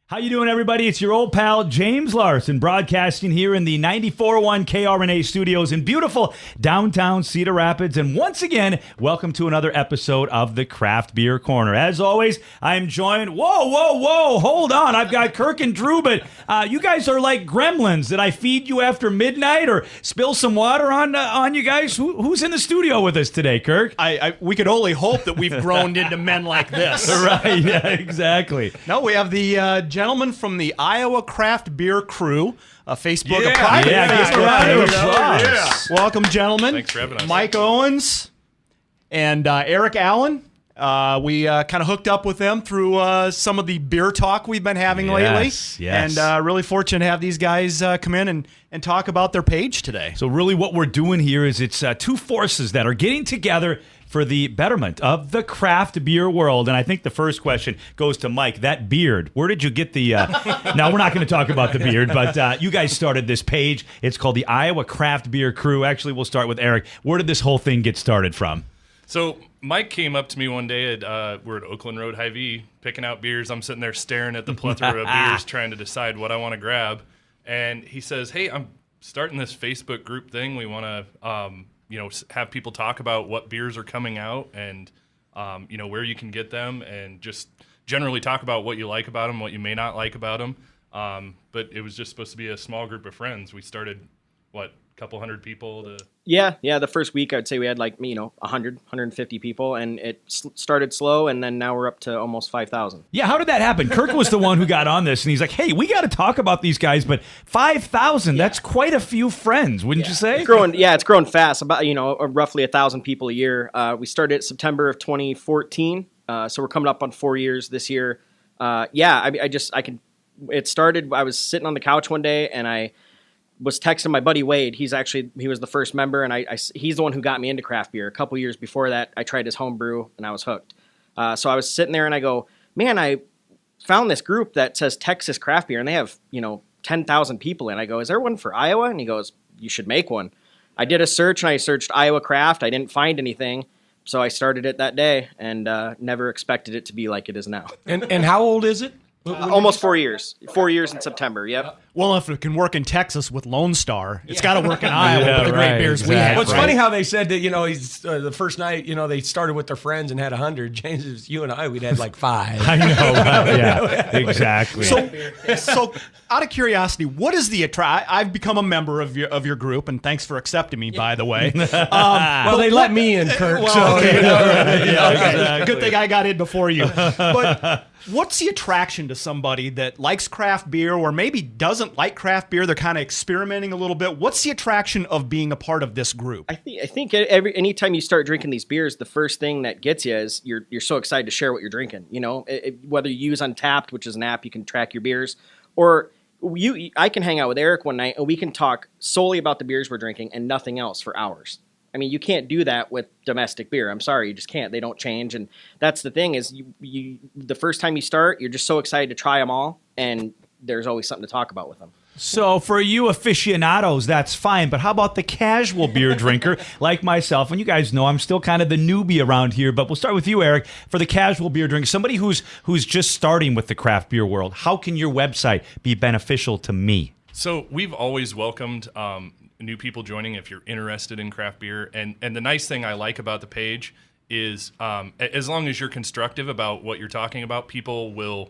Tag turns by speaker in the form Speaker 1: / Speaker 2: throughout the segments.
Speaker 1: How you doing, everybody? It's your old pal, James Larson, broadcasting here in the 94.1 KRNA studios in beautiful downtown Cedar Rapids. And once again, welcome to another episode of the Craft Beer Corner. As always, I'm joined... Whoa, hold on. I've got Kirk and Drew, but you guys are like gremlins. Did I feed you after midnight or spill some water on you guys? Who's in the studio with us today, Kirk?
Speaker 2: We could only hope that we've grown into men like this.
Speaker 1: Right, yeah, exactly.
Speaker 2: No, we have the gentleman from the Iowa Craft Beer Crew, a Facebook, a private
Speaker 1: Facebook page.
Speaker 2: Welcome, gentlemen.
Speaker 3: Thanks for having us.
Speaker 2: Mike Owens and Eric Allen. We kind of hooked up with them through some of the beer talk we've been having lately.
Speaker 1: Yes.
Speaker 2: And really fortunate to have these guys come in and talk about their page today.
Speaker 1: So really what we're doing here is it's two forces that are getting together for the betterment of the craft beer world. And I think the first question goes to Mike. That beard, where did you get the... Now, we're not going to talk about the beard, but you guys started this page. It's called the Iowa Craft Beer Crew. Actually, we'll start with Eric. Where did this whole thing get started from?
Speaker 3: So Mike came up to me one day we're at Oakland Road Hy-Vee picking out beers. I'm sitting there staring at the plethora of beers trying to decide what I want to grab. And he says, hey, I'm starting this Facebook group thing. We want to... have people talk about what beers are coming out and, where you can get them and just generally talk about what you like about them, what you may not like about them. But it was just supposed to be a small group of friends. We started, a couple hundred people to...
Speaker 4: Yeah. The first week, I'd say we had 100, 150 people, and it started slow, and then now we're up to almost 5,000.
Speaker 1: Yeah, how did that happen? Kirk was the one who got on this, and he's like, hey, we got to talk about these guys, but 5,000, that's quite a few friends, wouldn't you say?
Speaker 4: It's growing fast, about, roughly 1,000 people a year. We started September of 2014, so we're coming up on 4 years this year. It started, I was sitting on the couch one day, and I was texting my buddy Wade. He was the first member, and he's the one who got me into craft beer. A couple years before that, I tried his home brew, and I was hooked. So I was sitting there, and I go, man, I found this group that says Texas Craft Beer, and they have 10,000 people in. I go, is there one for Iowa? And he goes, you should make one. I did a search, and I searched Iowa Craft. I didn't find anything, so I started it that day, and never expected it to be like it is now.
Speaker 2: And how old is it?
Speaker 4: Almost 4 years. 4 years in September, yep.
Speaker 2: Well, if it can work in Texas with Lone Star, it's got to work in Iowa with the great beers we have.
Speaker 5: Well, it's funny how they said that, he's the first night, they started with their friends and had 100. James, you and I, we'd had 5.
Speaker 1: I know, yeah, exactly.
Speaker 2: So out of curiosity, what is the I've become a member of your group, and thanks for accepting me, by the way.
Speaker 5: Well, they let me in, Kirk.
Speaker 2: Okay. Good thing I got in before you. But what's the attraction to somebody that likes craft beer or maybe doesn't like craft beer? They're kind of experimenting a little bit. What's the attraction of being a part of this group?
Speaker 4: I think anytime you start drinking these beers, the first thing that gets you is you're so excited to share what you're drinking. Whether you use Untapped, which is an app you can track your beers, or I can hang out with Eric one night and we can talk solely about the beers we're drinking and nothing else for hours. I mean, you can't do that with domestic beer. I'm sorry, you just can't. They don't change, and that's the thing is you the first time you start, you're just so excited to try them all, and there's always something to talk about with them.
Speaker 1: So for you aficionados, that's fine, but how about the casual beer drinker like myself? And you guys know I'm still kind of the newbie around here, but we'll start with you, Eric. For the casual beer drinker, somebody who's just starting with the craft beer world, how can your website be beneficial to me?
Speaker 3: So we've always welcomed new people joining if you're interested in craft beer. And the nice thing I like about the page is as long as you're constructive about what you're talking about, people will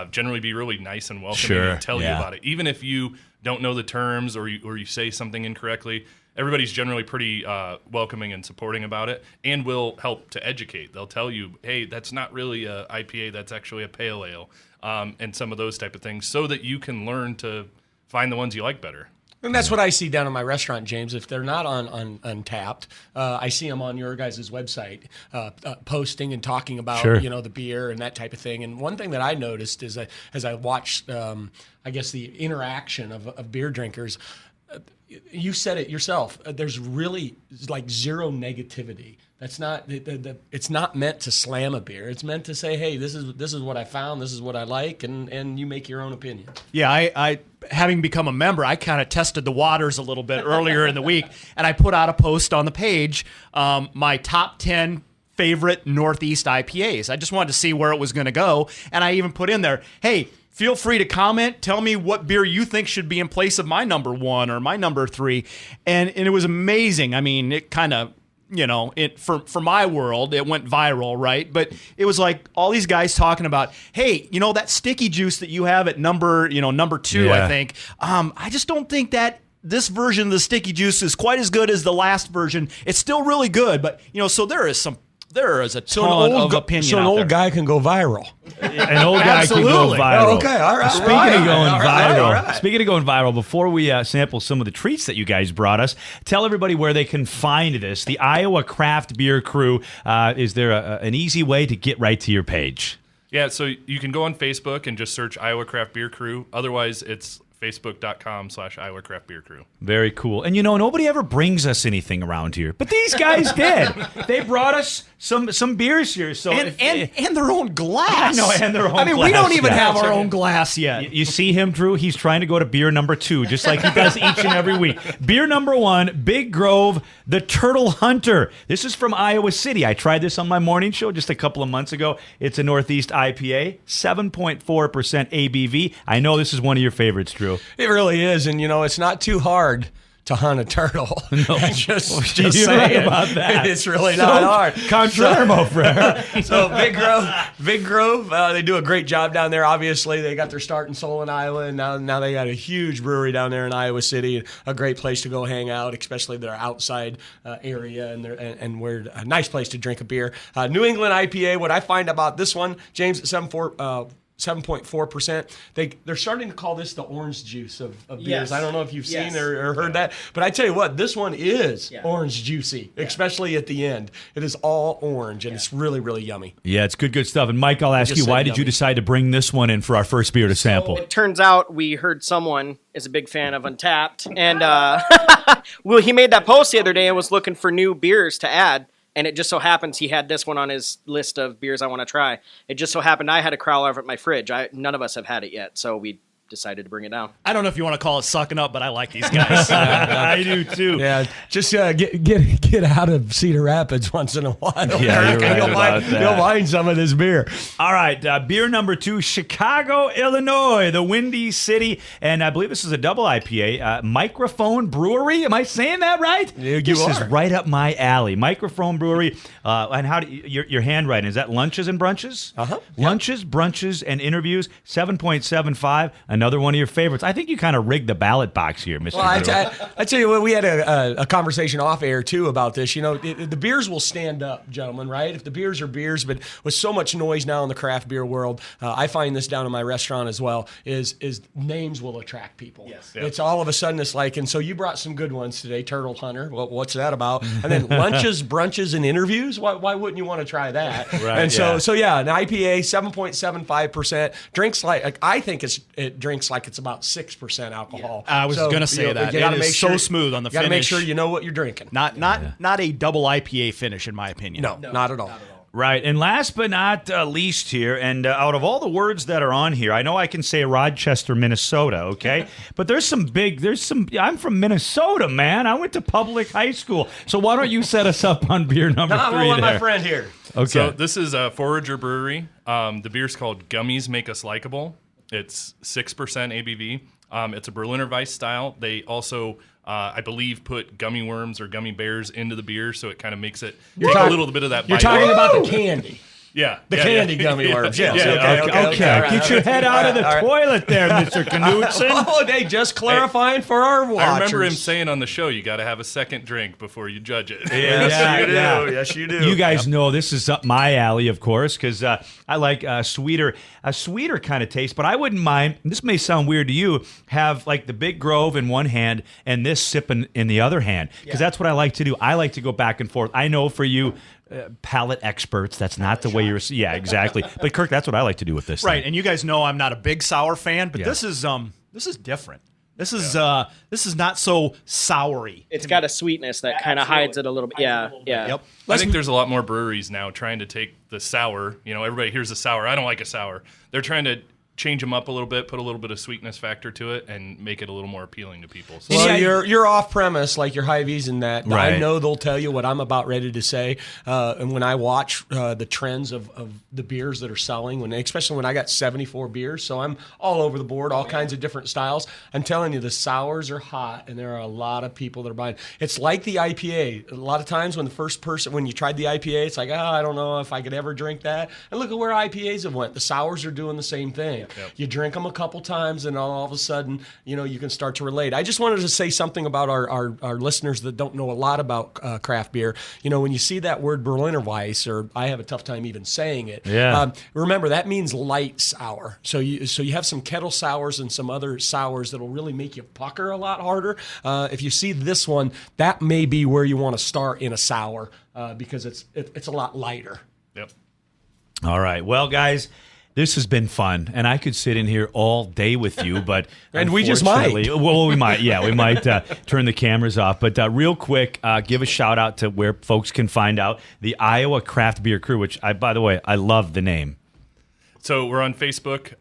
Speaker 3: generally be really nice and welcoming and tell you about it. Even if you don't know the terms or you say something incorrectly, everybody's generally pretty welcoming and supporting about it and will help to educate. They'll tell you, hey, that's not really a IPA, that's actually a pale ale, and some of those type of things so that you can learn to find the ones you like better.
Speaker 5: And that's what I see down in my restaurant, James. If they're not on Untapped, I see them on your guys' website posting and talking about the beer and that type of thing. And one thing that I noticed is as I watched, the interaction of beer drinkers, you said it yourself. There's really zero negativity. That's not it's not meant to slam a beer. It's meant to say, hey, this is what I found, this is what I like, and you make your own opinion.
Speaker 2: Yeah, I having become a member, I kind of tested the waters a little bit earlier in the week, and I put out a post on the page, my top 10 favorite Northeast IPAs. I just wanted to see where it was going to go, and I even put in there, hey, Feel free to comment. Tell me what beer you think should be in place of my number 1 or my number 3. And it was amazing. I mean, it kind of, for my world, it went viral, right? But it was like all these guys talking about, hey, that sticky juice that you have at number 2, I think. I just don't think that this version of the sticky juice is quite as good as the last version. It's still really good, but so there is a ton of opinion.
Speaker 5: So an old guy can go viral.
Speaker 1: An old guy can go viral.
Speaker 5: Oh, okay, all right.
Speaker 1: Speaking of going viral, before we sample some of the treats that you guys brought us, tell everybody where they can find this. The Iowa Craft Beer Crew. Is there an easy way to get right to your page?
Speaker 3: Yeah, so you can go on Facebook and just search Iowa Craft Beer Crew. Otherwise, it's facebook.com/Iowa Craft Beer Crew.
Speaker 1: Very cool. And nobody ever brings us anything around here, but these guys did. They brought us some beers here. So
Speaker 2: and their own glass.
Speaker 1: I know, and their own glass.
Speaker 2: I mean, we don't even have our own glass yet.
Speaker 1: You see him, Drew? He's trying to go to beer number 2, just like he does each and every week. Beer number 1, Big Grove, the Turtle Hunter. This is from Iowa City. I tried this on my morning show just a couple of months ago. It's a Northeast IPA, 7.4% ABV. I know this is one of your favorites, Drew.
Speaker 5: It really is, and it's not too hard to hunt a turtle.
Speaker 1: No.
Speaker 5: just
Speaker 1: You're
Speaker 5: saying.
Speaker 1: right about that.
Speaker 5: It's really not hard.
Speaker 1: Contraire, mon frere.
Speaker 5: So Big Grove, they do a great job down there. Obviously, they got their start in Solon, Iowa, and now they got a huge brewery down there in Iowa City. A great place to go hang out, especially their outside area, and we're a nice place to drink a beer. New England IPA. What I find about this one, James, at 7.4%. They're starting to call this the orange juice of beers.
Speaker 4: Yes.
Speaker 5: I don't know if you've seen or heard that, but I tell you what, this one is orange juicy, especially at the end. It is all orange, and it's really, really yummy.
Speaker 1: Yeah, it's good stuff. And Mike, I'll ask you, why did you decide to bring this one in for our first beer to sample?
Speaker 4: It turns out we heard someone is a big fan of Untapped, and well, he made that post the other day and was looking for new beers to add. And it just so happens he had this one on his list of beers I want to try. It just so happened I had a crowler of it in my fridge. None of us have had it yet, so we decided to bring it down.
Speaker 2: I don't know if you want to call it sucking up, but I like these guys.
Speaker 1: I do too.
Speaker 5: Yeah, just get out of Cedar Rapids once in a while.
Speaker 1: Yeah, you're right about that.
Speaker 5: You'll find some of this beer.
Speaker 1: All right, beer number 2, Chicago, Illinois, the Windy City, and I believe this is a double IPA. Microphone Brewery. Am I saying that right? This is right up my alley. Microphone Brewery. And how do your handwriting, is that lunches and brunches? Lunches, brunches, and interviews. 7.75. Another one of your favorites. I think you kind of rigged the ballot box here, Mr.
Speaker 5: Well, I tell you what, we had a conversation off air too about this. The beers will stand up, gentlemen, right? If the beers are beers, but with so much noise now in the craft beer world, I find this down in my restaurant as well, is names will attract people. Yes. Yep. It's all of a sudden it's like, and so you brought some good ones today, Turtle Hunter. Well, what's that about? And then lunches, brunches, and interviews. Why wouldn't you want to try that? Right. And so an IPA, 7.75%, drinks like I think it drinks like it's about 6% alcohol.
Speaker 2: I was going to say that. It is so smooth on the finish.
Speaker 5: You got to make sure you know what you're drinking.
Speaker 2: Not a double IPA finish, in my opinion.
Speaker 5: No, not at all.
Speaker 1: Right, and last but not least here, and out of all the words that are on here, I know I can say Rochester, Minnesota, okay? But I'm from Minnesota, man. I went to public high school. So why don't you set us up on beer number 3
Speaker 5: I want my friend here.
Speaker 1: Okay.
Speaker 3: So this is a Forager Brewery. The beer's called Gummies Make Us Likeable. It's 6% ABV. It's a Berliner Weiss style. They also, I believe, put gummy worms or gummy bears into the beer, so it kind of makes it a little bit of that bite.
Speaker 5: You're talking about the candy.
Speaker 3: Yeah.
Speaker 5: The candy gummy worms.
Speaker 1: Yeah. Okay. Get your head out of the toilet there, Mr. Knudsen.
Speaker 5: Oh, they just clarifying for our watchers.
Speaker 3: I remember him saying on the show, you got to have a second drink before you judge it.
Speaker 5: Yes, you do.
Speaker 1: You guys know this is up my alley, of course, because I like a sweeter kind of taste. But I wouldn't mind, this may sound weird to you, have like the Big Grove in one hand and this sipping in the other hand, because that's what I like to do. I like to go back and forth. I know for you, palate experts, that's not the way you're. Yeah, exactly. But Kirk, that's what I like to do with this.
Speaker 2: Right,
Speaker 1: thing.
Speaker 2: and you guys know I'm not a big sour fan, but this is different. This is not so soury.
Speaker 4: It's got a sweetness that kind of hides it a little bit. Yeah.
Speaker 2: Yep.
Speaker 3: I think there's a lot more breweries now trying to take the sour. Everybody hears the sour. I don't like a sour. They're trying to change them up a little bit, put a little bit of sweetness factor to it, and make it a little more appealing to people. So
Speaker 5: Well, you're off premise like your Hy-Vees in that.
Speaker 1: Right.
Speaker 5: I know they'll tell you what I'm about ready to say. And when I watch the trends of the beers that are selling, especially when I got 74 beers, so I'm all over the board, all kinds of different styles. I'm telling you, the sours are hot, and there are a lot of people that are buying. It's like the IPA. A lot of times when you tried the IPA, it's like, I don't know if I could ever drink that. And look at where IPAs have went. The sours are doing the same thing.
Speaker 3: Yep.
Speaker 5: You drink them a couple times, and all of a sudden, you can start to relate. I just wanted to say something about our listeners that don't know a lot about craft beer. When you see that word Berliner Weiss, or I have a tough time even saying it.
Speaker 1: Yeah.
Speaker 5: Remember, that means light sour. So you have some kettle sours and some other sours that'll really make you pucker a lot harder. If you see this one, that may be where you want to start in a sour because it's a lot lighter.
Speaker 3: Yep.
Speaker 1: All right. Well, guys, this has been fun, and I could sit in here all day with you, but
Speaker 5: and we just might.
Speaker 1: Well, we might. Yeah, we might turn the cameras off. But real quick, give a shout out to where folks can find out the Iowa Craft Beer Crew, which by the way, I love the name.
Speaker 3: So we're on Facebook.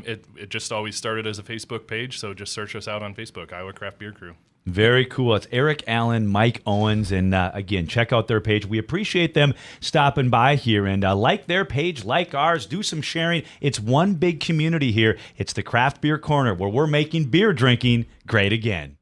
Speaker 3: It just always started as a Facebook page, so just search us out on Facebook, Iowa Craft Beer Crew.
Speaker 1: Very cool. It's Eric Allen, Mike Owens, and again, check out their page. We appreciate them stopping by here, and like their page, like ours, do some sharing. It's one big community here. It's the Craft Beer Corner, where we're making beer drinking great again.